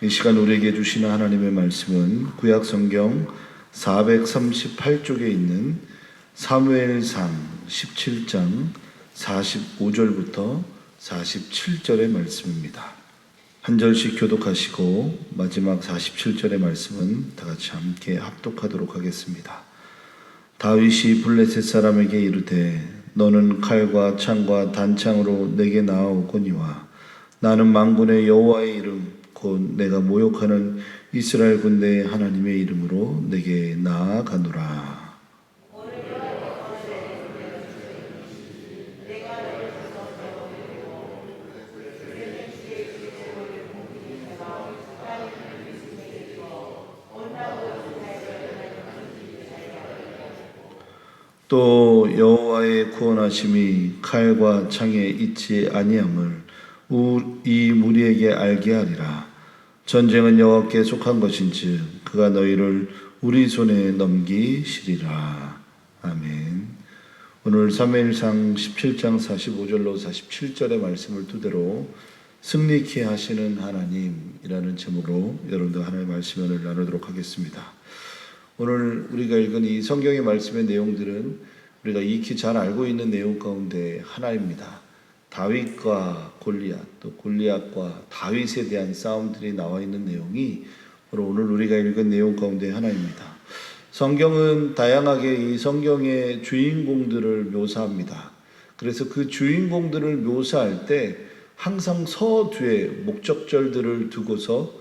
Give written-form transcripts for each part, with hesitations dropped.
이 시간 우리에게 주시는 하나님의 말씀은 구약 성경 438쪽에 있는 사무엘상 17장 45절부터 47절의 말씀입니다. 한 절씩 교독하시고 마지막 47절의 말씀은 다 같이 함께 합독하도록 하겠습니다. 다윗이 블레셋 사람에게 이르되 너는 칼과 창과 단창으로 내게 나아오거니와 나는 만군의 여호와의 이름 곧 내가 모욕하는 이스라엘 군대의 하나님의 이름으로 내게 나아가노라. 또 여호와의 구원하심이 칼과 창에 있지 아니함을 이 무리에게 알게 하리라. 전쟁은 여호와께 속한 것인즉 그가 너희를 우리 손에 넘기시리라. 아멘. 오늘 사무엘상 17장 45절로 47절의 말씀을 토대로 승리케 하시는 하나님이라는 제목으로 여러분들 하나님의 말씀을 나누도록 하겠습니다. 오늘 우리가 읽은 이 성경의 말씀의 내용들은 우리가 익히 잘 알고 있는 내용 가운데 하나입니다. 다윗과 골리앗, 또 골리앗과 다윗에 대한 싸움들이 나와 있는 내용이 바로 오늘 우리가 읽은 내용 가운데 하나입니다. 성경은 다양하게 이 성경의 주인공들을 묘사합니다. 그래서 그 주인공들을 묘사할 때 항상 서 뒤에 목적절들을 두고서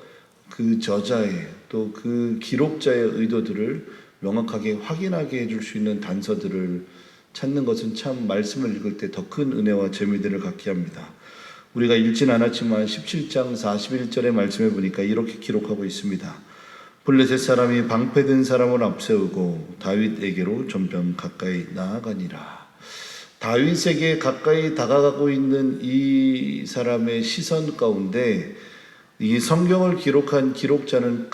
그 저자의 또 그 기록자의 의도들을 명확하게 확인하게 해줄 수 있는 단서들을 찾는 것은 참 말씀을 읽을 때 더 큰 은혜와 재미들을 갖게 합니다. 우리가 읽진 않았지만 17장 41절의 말씀에 보니까 이렇게 기록하고 있습니다. 블레셋 사람이 방패든 사람을 앞세우고 다윗에게로 점점 가까이 나아가니라. 다윗에게 가까이 다가가고 있는 이 사람의 시선 가운데 이 성경을 기록한 기록자는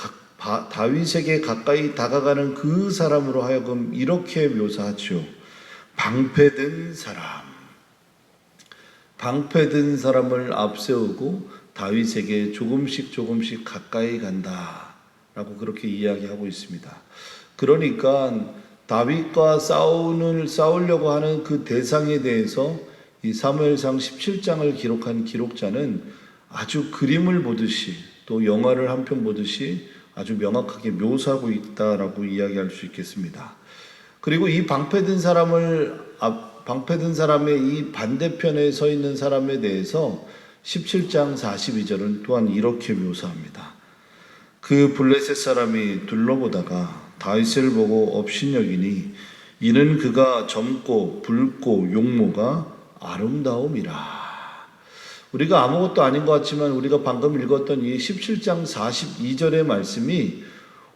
다윗에게 가까이 다가가는 그 사람으로 하여금 이렇게 묘사하죠. 방패든 사람을 앞세우고 다윗에게 조금씩 가까이 간다라고 그렇게 이야기하고 있습니다. 그러니까 다윗과 싸우려고 하는 그 대상에 대해서 이 사무엘상 17장을 기록한 기록자는 아주 그림을 보듯이 또 영화를 한 편 보듯이 아주 명확하게 묘사하고 있다라고 이야기할 수 있겠습니다. 그리고 이 방패든 사람의 이 반대편에 서 있는 사람에 대해서 17장 42절은 또한 이렇게 묘사합니다. 그 블레셋 사람이 둘러보다가 다윗을 보고 업신여기니 이는 그가 젊고 붉고 용모가 아름다움이라. 우리가 아무것도 아닌 것 같지만 우리가 방금 읽었던 이 17장 42절의 말씀이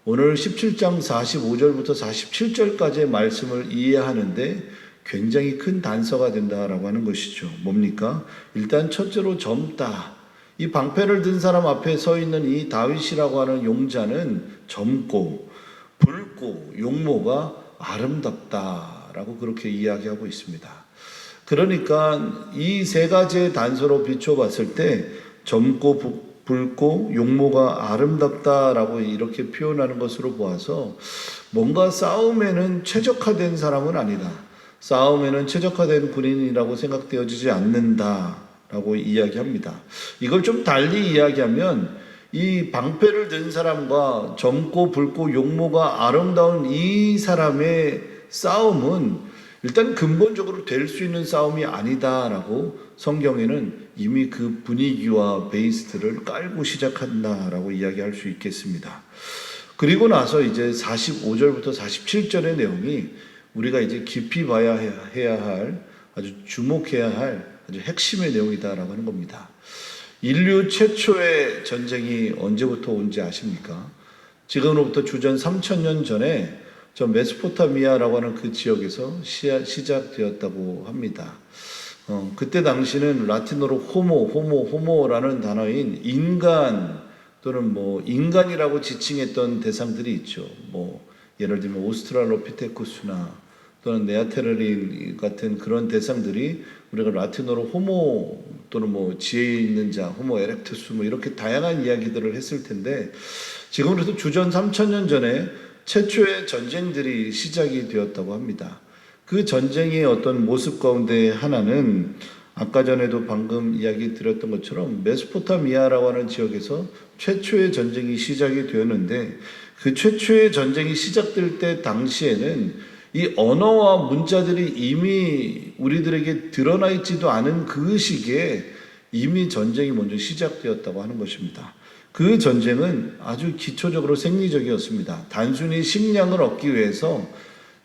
오늘 17장 45절부터 47절까지의 말씀을 이해하는데 굉장히 큰 단서가 된다라고 하는 것이죠. 뭡니까? 일단 첫째로 젊다. 이 방패를 든 사람 앞에 서 있는 이 다윗이라고 하는 용자는 젊고 붉고 용모가 아름답다라고 그렇게 이야기하고 있습니다. 그러니까 이 세 가지의 단서로 비춰봤을 때 젊고 붉고 용모가 아름답다라고 이렇게 표현하는 것으로 보아서 뭔가 싸움에는 최적화된 사람은 아니다. 싸움에는 최적화된 군인이라고 생각되어지지 않는다라고 이야기합니다. 이걸 좀 달리 이야기하면 이 방패를 든 사람과 젊고 붉고 용모가 아름다운 이 사람의 싸움은 일단 근본적으로 될 수 있는 싸움이 아니다라고 성경에는 이미 그 분위기와 베이스를 깔고 시작한다라고 이야기할 수 있겠습니다. 그리고 나서 이제 45절부터 47절의 내용이 우리가 이제 깊이 해야 할 아주 주목해야 할 아주 핵심의 내용이다라고 하는 겁니다. 인류 최초의 전쟁이 언제부터 온지 아십니까? 지금으로부터 주전 3000년 전에 저 메소포타미아라고 하는 그 지역에서 시작되었다고 합니다. 그때 당시는 라틴어로 호모라는 단어인 인간 또는 인간이라고 지칭했던 대상들이 있죠. 예를 들면 오스트랄로피테쿠스나 또는 네아테르린 같은 그런 대상들이 우리가 라틴어로 호모 또는 뭐 지혜 있는 자, 호모 에렉투스 뭐 이렇게 다양한 이야기들을 했을 텐데 지금으로부터 주전 3000년 전에 최초의 전쟁들이 시작이 되었다고 합니다. 그 전쟁의 어떤 모습 가운데 하나는 아까 전에도 방금 이야기 드렸던 것처럼 메소포타미아라고 하는 지역에서 최초의 전쟁이 시작이 되었는데 그 최초의 전쟁이 시작될 때 당시에는 이 언어와 문자들이 이미 우리들에게 드러나 있지도 않은 그 시기에 이미 전쟁이 먼저 시작되었다고 하는 것입니다. 그 전쟁은 아주 기초적으로 생리적이었습니다. 단순히 식량을 얻기 위해서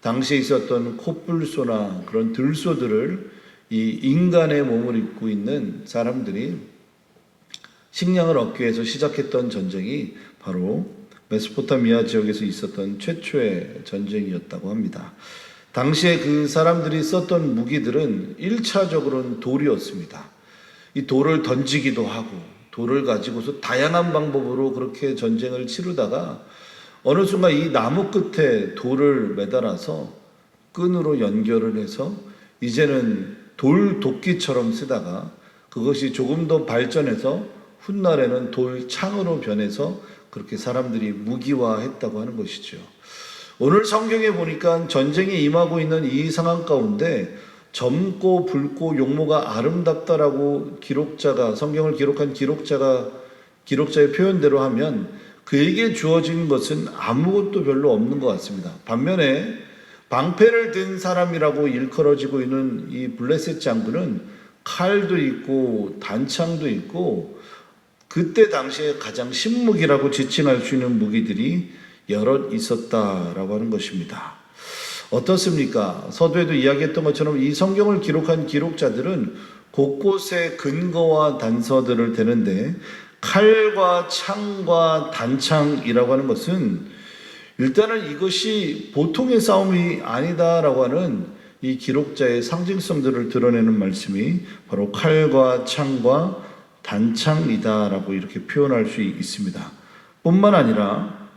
당시에 있었던 코뿔소나 그런 들소들을 이 인간의 몸을 입고 있는 사람들이 식량을 얻기 위해서 시작했던 전쟁이 바로 메소포타미아 지역에서 있었던 최초의 전쟁이었다고 합니다. 당시에 그 사람들이 썼던 무기들은 1차적으로는 돌이었습니다. 이 돌을 던지기도 하고 돌을 가지고서 다양한 방법으로 그렇게 전쟁을 치르다가 어느 순간 이 나무 끝에 돌을 매달아서 끈으로 연결을 해서 이제는 돌 도끼처럼 쓰다가 그것이 조금 더 발전해서 훗날에는 돌창으로 변해서 그렇게 사람들이 무기화했다고 하는 것이죠. 오늘 성경에 보니까 전쟁에 임하고 있는 이 상황 가운데 젊고 붉고 용모가 아름답다라고 기록자가 성경을 기록한 기록자의 표현대로 하면 그에게 주어진 것은 아무것도 별로 없는 것 같습니다. 반면에 방패를 든 사람이라고 일컬어지고 있는 이 블레셋 장군은 칼도 있고 단창도 있고 그때 당시에 가장 신무기라고 지칭할 수 있는 무기들이 여럿 있었다라고 하는 것입니다. 어떻습니까? 서두에도 이야기했던 것처럼 이 성경을 기록한 기록자들은 곳곳에 근거와 단서들을 대는데 칼과 창과 단창이라고 하는 것은 일단은 이것이 보통의 싸움이 아니다라고 하는 이 기록자의 상징성들을 드러내는 말씀이 바로 칼과 창과 단창이다라고 이렇게 표현할 수 있습니다. 뿐만 아니라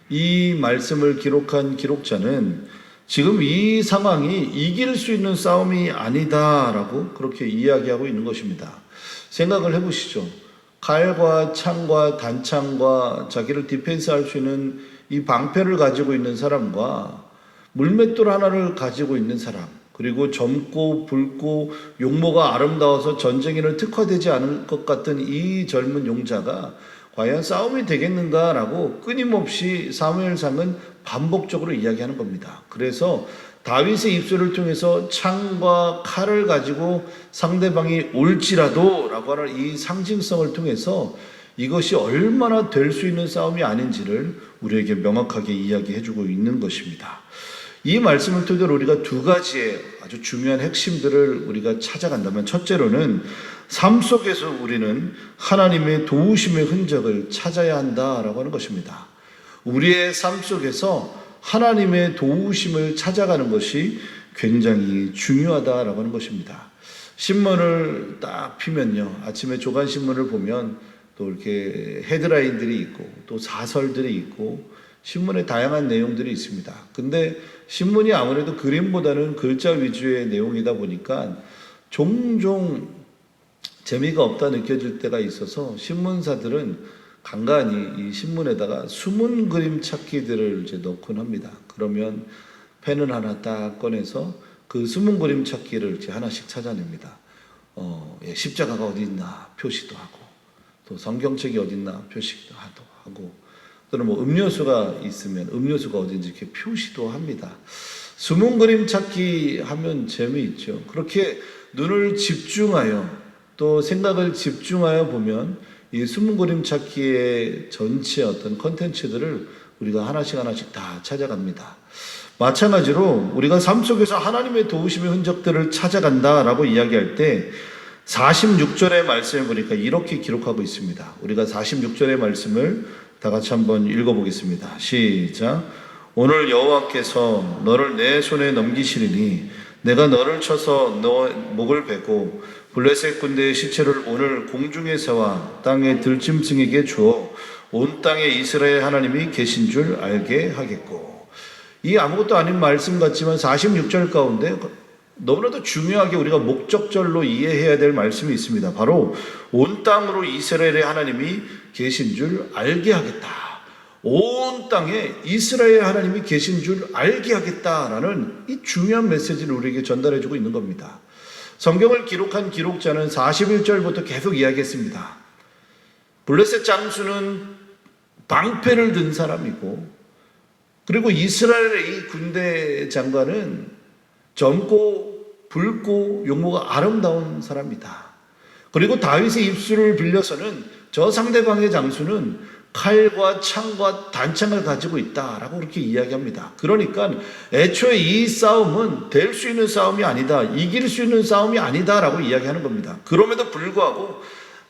이 말씀을 기록한 기록자는 지금 이 상황이 이길 수 있는 싸움이 아니다라고 그렇게 이야기하고 있는 것입니다. 생각을 해보시죠. 칼과 창과 단창과 자기를 디펜스할 수 있는 이 방패를 가지고 있는 사람과 물맷돌 하나를 가지고 있는 사람, 그리고 젊고 붉고 용모가 아름다워서 전쟁에는 특화되지 않을 것 같은 이 젊은 용자가 과연 싸움이 되겠는가라고 끊임없이 사무엘상은 반복적으로 이야기하는 겁니다. 그래서 다윗의 입술을 통해서 창과 칼을 가지고 상대방이 올지라도 라고 하는 이 상징성을 통해서 이것이 얼마나 될 수 있는 싸움이 아닌지를 우리에게 명확하게 이야기해주고 있는 것입니다. 이 말씀을 토대로 우리가 두 가지의 아주 중요한 핵심들을 우리가 찾아간다면 첫째로는 삶 속에서 우리는 하나님의 도우심의 흔적을 찾아야 한다라고 하는 것입니다. 우리의 삶 속에서 하나님의 도우심을 찾아가는 것이 굉장히 중요하다라고 하는 것입니다. 신문을 딱 피면요, 아침에 조간신문을 보면 또 이렇게 헤드라인들이 있고 또 사설들이 있고 신문에 다양한 내용들이 있습니다. 근데 신문이 아무래도 그림보다는 글자 위주의 내용이다 보니까 종종 재미가 없다 느껴질 때가 있어서 신문사들은 간간히 이 신문에다가 숨은 그림 찾기들을 이제 넣곤 합니다. 그러면 펜을 하나 딱 꺼내서 그 숨은 그림 찾기를 이제 하나씩 찾아냅니다. 십자가가 어디 있나 표시도 하고, 또 성경책이 어디 있나 표시도 하고, 또는 뭐 음료수가 있으면 음료수가 어딘지 이렇게 표시도 합니다. 숨은 그림 찾기 하면 재미있죠. 그렇게 눈을 집중하여 또 생각을 집중하여 보면 이 숨은 그림 찾기의 전체 어떤 컨텐츠들을 우리가 하나씩 다 찾아갑니다. 마찬가지로 우리가 삶 속에서 하나님의 도우심의 흔적들을 찾아간다라고 이야기할 때 46절의 말씀을 보니까 이렇게 기록하고 있습니다. 우리가 46절의 말씀을 다 같이 한번 읽어보겠습니다. 시작. 오늘 여호와께서 너를 내 손에 넘기시리니 내가 너를 쳐서 너 목을 베고 블레셋 군대의 시체를 오늘 공중에서와 땅의 들짐승에게 주어 온 땅에 이스라엘 하나님이 계신 줄 알게 하겠고. 이 아무것도 아닌 말씀 같지만 46절 가운데 너무나도 중요하게 우리가 목적절로 이해해야 될 말씀이 있습니다. 바로 온 땅으로 이스라엘의 하나님이 계신 줄 알게 하겠다. 온 땅에 이스라엘 하나님이 계신 줄 알게 하겠다라는 이 중요한 메시지를 우리에게 전달해주고 있는 겁니다. 성경을 기록한 기록자는 41절부터 계속 이야기했습니다. 블레셋 장수는 방패를 든 사람이고, 그리고 이스라엘의 이 군대 장관은 젊고 붉고 용모가 아름다운 사람이다. 그리고 다윗의 입술을 빌려서는 저 상대방의 장수는 칼과 창과 단창을 가지고 있다라고 그렇게 이야기합니다. 그러니까 애초에 이 싸움은 될 수 있는 싸움이 아니다, 이길 수 있는 싸움이 아니다라고 이야기하는 겁니다. 그럼에도 불구하고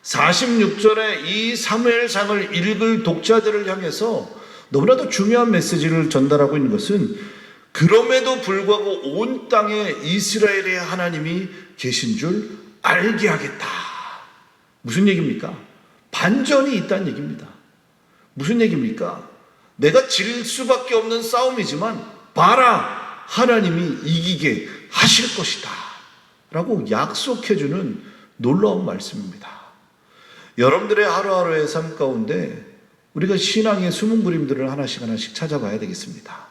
46절에 이 사무엘상을 읽을 독자들을 향해서 너무나도 중요한 메시지를 전달하고 있는 것은 그럼에도 불구하고 온 땅에 이스라엘의 하나님이 계신 줄 알게 하겠다. 무슨 얘기입니까? 반전이 있다는 얘기입니다. 무슨 얘기입니까? 내가 질 수밖에 없는 싸움이지만 봐라, 하나님이 이기게 하실 것이다 라고 약속해주는 놀라운 말씀입니다. 여러분들의 하루하루의 삶 가운데 우리가 신앙의 숨은 그림들을 하나씩 찾아봐야 되겠습니다.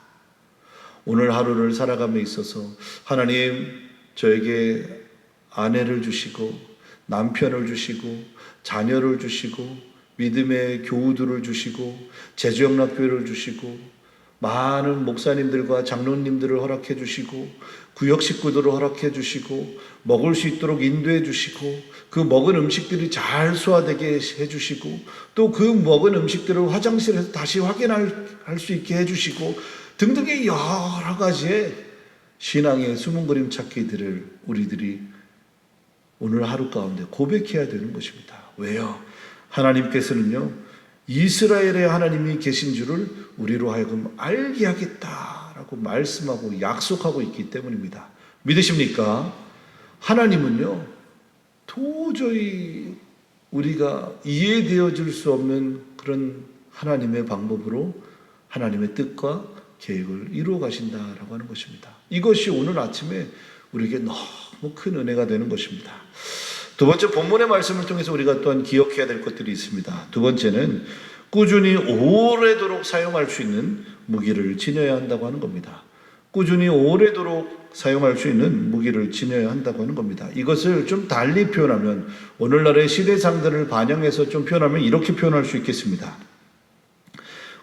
오늘 하루를 살아감에 있어서 하나님, 저에게 아내를 주시고 남편을 주시고 자녀를 주시고 믿음의 교우들을 주시고 제주영락교회를 주시고 많은 목사님들과 장로님들을 허락해 주시고 구역 식구들을 허락해 주시고 먹을 수 있도록 인도해 주시고 그 먹은 음식들이 잘 소화되게 해 주시고 또 그 먹은 음식들을 화장실에서 다시 확인할 수 있게 해 주시고 등등의 여러 가지의 신앙의 숨은 그림 찾기들을 우리들이 오늘 하루 가운데 고백해야 되는 것입니다. 왜요? 하나님께서는요, 이스라엘의 하나님이 계신 줄을 우리로 하여금 알게 하겠다라고 말씀하고 약속하고 있기 때문입니다. 믿으십니까? 하나님은요, 도저히 우리가 이해되어질 수 없는 그런 하나님의 방법으로 하나님의 뜻과 계획을 이루어 가신다라고 하는 것입니다. 이것이 오늘 아침에 우리에게 너무 큰 은혜가 되는 것입니다. 두 번째, 본문의 말씀을 통해서 우리가 또한 기억해야 될 것들이 있습니다. 두 번째는 꾸준히 오래도록 사용할 수 있는 무기를 지녀야 한다고 하는 겁니다. 꾸준히 오래도록 사용할 수 있는 무기를 지녀야 한다고 하는 겁니다. 이것을 좀 달리 표현하면, 오늘날의 시대상들을 반영해서 좀 표현하면 이렇게 표현할 수 있겠습니다.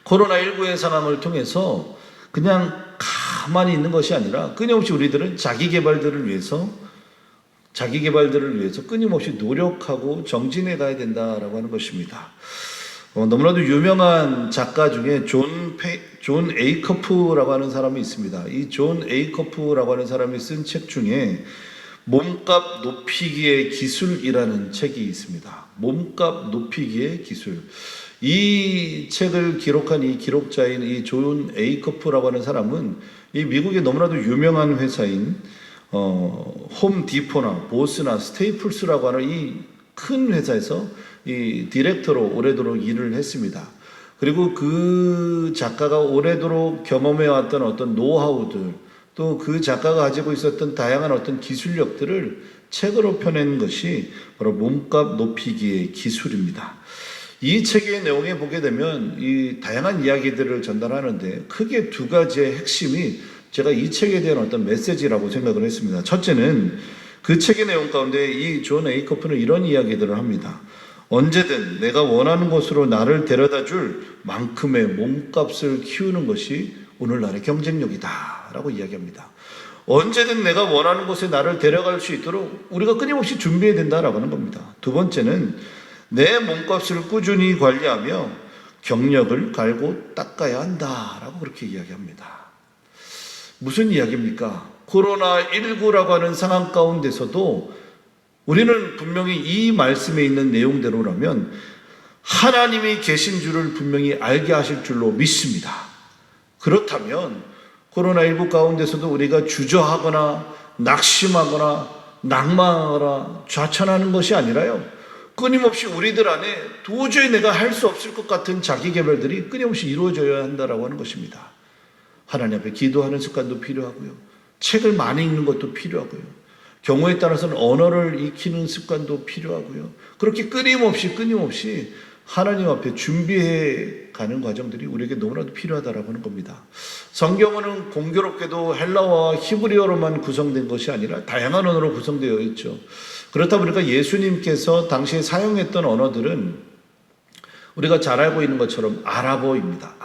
코로나19의 상황을 통해서 그냥 가만히 있는 것이 아니라 끊임없이 우리들은 자기 개발들을 위해서 끊임없이 노력하고 정진해 가야 된다라고 하는 것입니다. 너무나도 유명한 작가 중에 존 에이커프라고 하는 사람이 있습니다. 이 존 에이커프라고 하는 사람이 쓴 책 중에 몸값 높이기의 기술이라는 책이 있습니다. 몸값 높이기의 기술. 이 책을 기록한 이 기록자인 이 존 에이커프라고 하는 사람은 이 미국의 너무나도 유명한 회사인 홈디포나 보스나 스테이플스라고 하는 이 큰 회사에서 이 디렉터로 오래도록 일을 했습니다. 그리고 그 작가가 오래도록 경험해왔던 어떤 노하우들, 또 그 작가가 가지고 있었던 다양한 어떤 기술력들을 책으로 펴낸 것이 바로 몸값 높이기의 기술입니다. 이 책의 내용에 보게 되면 이 다양한 이야기들을 전달하는데 크게 두 가지의 핵심이 제가 이 책에 대한 어떤 메시지라고 생각을 했습니다. 첫째는 그 책의 내용 가운데 이 존 에이커프는 이런 이야기들을 합니다. 언제든 내가 원하는 곳으로 나를 데려다 줄 만큼의 몸값을 키우는 것이 오늘날의 경쟁력이다 라고 이야기합니다. 언제든 내가 원하는 곳에 나를 데려갈 수 있도록 우리가 끊임없이 준비해야 된다라고 하는 겁니다. 두 번째는 내 몸값을 꾸준히 관리하며 경력을 갈고 닦아야 한다라고 그렇게 이야기합니다. 무슨 이야기입니까? 코로나19라고 하는 상황 가운데서도 우리는 분명히 이 말씀에 있는 내용대로라면 하나님이 계신 줄을 분명히 알게 하실 줄로 믿습니다. 그렇다면 코로나19 가운데서도 우리가 주저하거나 낙심하거나 낭망하거나 좌천하는 것이 아니라요, 끊임없이 우리들 안에 도저히 내가 할 수 없을 것 같은 자기 개발들이 끊임없이 이루어져야 한다라고 하는 것입니다. 하나님 앞에 기도하는 습관도 필요하고요. 책을 많이 읽는 것도 필요하고요. 경우에 따라서는 언어를 익히는 습관도 필요하고요. 그렇게 끊임없이 하나님 앞에 준비해 가는 과정들이 우리에게 너무나도 필요하다라고 하는 겁니다. 성경은 공교롭게도 헬라어와 히브리어로만 구성된 것이 아니라 다양한 언어로 구성되어 있죠. 그렇다 보니까 예수님께서 당시에 사용했던 언어들은 우리가 잘 알고 있는 것처럼 아랍어입니다.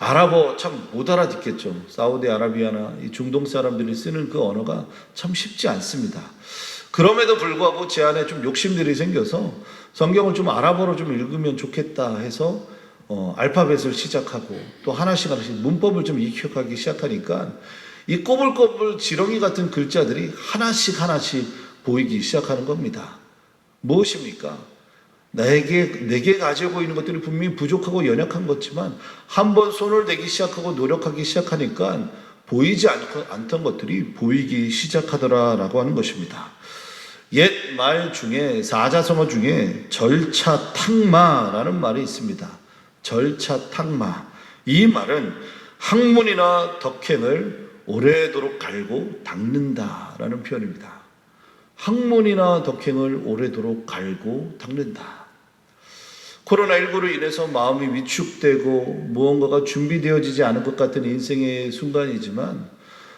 아랍어 참 못 알아듣겠죠. 사우디아라비아나 이 중동 사람들이 쓰는 그 언어가 참 쉽지 않습니다. 그럼에도 불구하고 제 안에 좀 욕심들이 생겨서 성경을 좀 아랍어로 좀 읽으면 좋겠다 해서 알파벳을 시작하고 또 하나씩 문법을 좀 익혀가기 시작하니까 이 꼬불꼬불 지렁이 같은 글자들이 하나씩 보이기 시작하는 겁니다. 무엇입니까? 내게 가지고 있는 것들이 분명히 부족하고 연약한 것지만 한번 손을 대기 시작하고 노력하기 시작하니까 보이지 않던 것들이 보이기 시작하더라라고 하는 것입니다. 옛 말 중에 사자성어 중에 절차탁마라는 말이 있습니다. 절차탁마. 이 말은 학문이나 덕행을 오래도록 갈고 닦는다라는 표현입니다. 학문이나 덕행을 오래도록 갈고 닦는다. 코로나19로 인해서 마음이 위축되고 무언가가 준비되어지지 않은 것 같은 인생의 순간이지만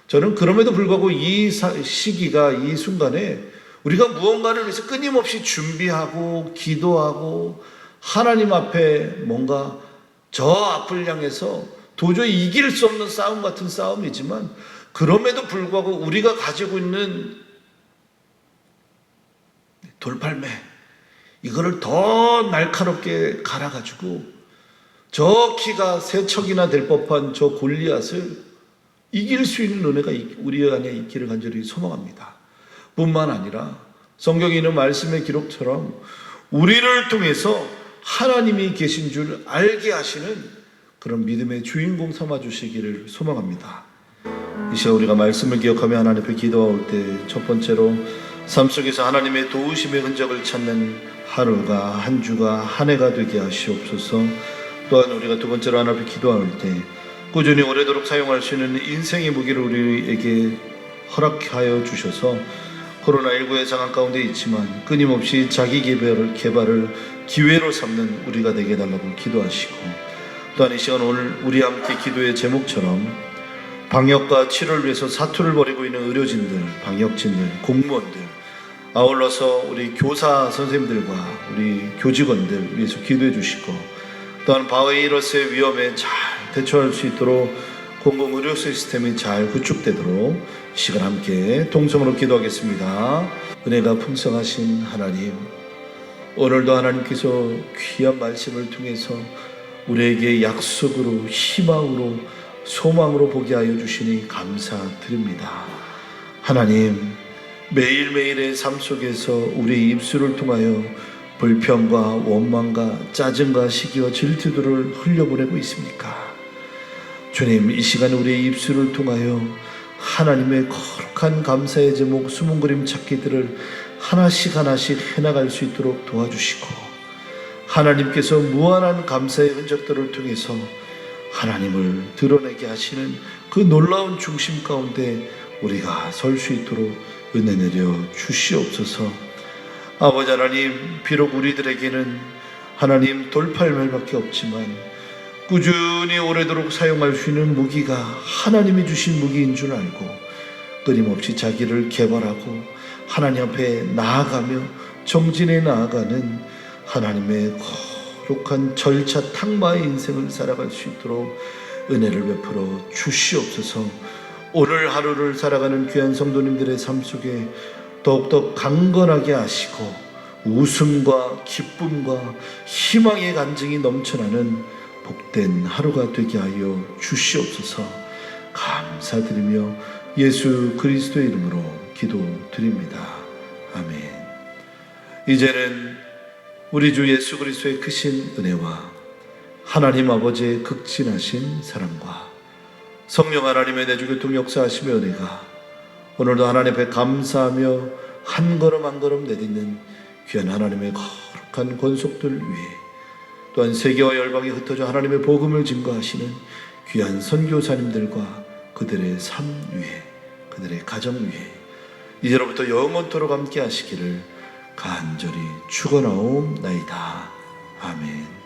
저는 그럼에도 불구하고 이 시기가 이 순간에 우리가 무언가를 위해서 끊임없이 준비하고 기도하고 하나님 앞에 뭔가 저 앞을 향해서 도저히 이길 수 없는 싸움 같은 싸움이지만 그럼에도 불구하고 우리가 가지고 있는 돌팔매 이거를 더 날카롭게 갈아가지고 저 키가 세 척이나 될 법한 저 골리앗을 이길 수 있는 은혜가 우리 안에 있기를 간절히 소망합니다. 뿐만 아니라 성경에 있는 말씀의 기록처럼 우리를 통해서 하나님이 계신 줄 알게 하시는 그런 믿음의 주인공 삼아주시기를 소망합니다. 이 시간 우리가 말씀을 기억하며 하나님 앞에 기도할 때 첫 번째로 삶 속에서 하나님의 도우심의 흔적을 찾는 하루가 한 주가 한 해가 되게 하시옵소서. 또한 우리가 두 번째로 하나님 앞에 기도할 때 꾸준히 오래도록 사용할 수 있는 인생의 무기를 우리에게 허락하여 주셔서 코로나19의 상황 가운데 있지만 끊임없이 자기 개발을 기회로 삼는 우리가 되게 해달라고 기도하시고 또한 이 시간 오늘 우리 함께 기도의 제목처럼 방역과 치료를 위해서 사투를 벌이고 있는 의료진들, 방역진들, 공무원들 아울러서 우리 교사 선생님들과 우리 교직원들 위해서 기도해 주시고 또한 바이러스의 위험에 잘 대처할 수 있도록 공공의료 시스템이 잘 구축되도록 이 시간 함께 동성으로 기도하겠습니다. 은혜가 풍성하신 하나님, 오늘도 하나님께서 귀한 말씀을 통해서 우리에게 약속으로 희망으로 소망으로 보게 하여 주시니 감사드립니다. 하나님, 매일매일의 삶 속에서 우리의 입술을 통하여 불평과 원망과 짜증과 시기와 질투들을 흘려보내고 있습니까? 주님, 이 시간 우리의 입술을 통하여 하나님의 거룩한 감사의 제목 숨은 그림 찾기들을 하나씩 해나갈 수 있도록 도와주시고 하나님께서 무한한 감사의 흔적들을 통해서 하나님을 드러내게 하시는 그 놀라운 중심 가운데 우리가 설 수 있도록 은혜 내려 주시옵소서. 아버지 하나님, 비록 우리들에게는 하나님 돌팔매밖에 없지만 꾸준히 오래도록 사용할 수 있는 무기가 하나님이 주신 무기인 줄 알고 끊임없이 자기를 개발하고 하나님 앞에 나아가며 정진해 나아가는 하나님의 거룩한 절차 탁마의 인생을 살아갈 수 있도록 은혜를 베풀어 주시옵소서. 오늘 하루를 살아가는 귀한 성도님들의 삶 속에 더욱더 강건하게 하시고 웃음과 기쁨과 희망의 간증이 넘쳐나는 복된 하루가 되게 하여 주시옵소서. 감사드리며 예수 그리스도의 이름으로 기도드립니다. 아멘. 이제는 우리 주 예수 그리스도의 크신 은혜와 하나님 아버지의 극진하신 사랑과 성령 하나님의 내주교통 역사하심의 은혜가 오늘도 하나님 앞에 감사하며 한 걸음 한 걸음 내딛는 귀한 하나님의 거룩한 권속들 위에 또한 세계와 열방에 흩어져 하나님의 복음을 증거하시는 귀한 선교사님들과 그들의 삶 위에, 그들의 가정 위에 이제로부터 영원토록 함께 하시기를 간절히 축원하옵나이다. 아멘.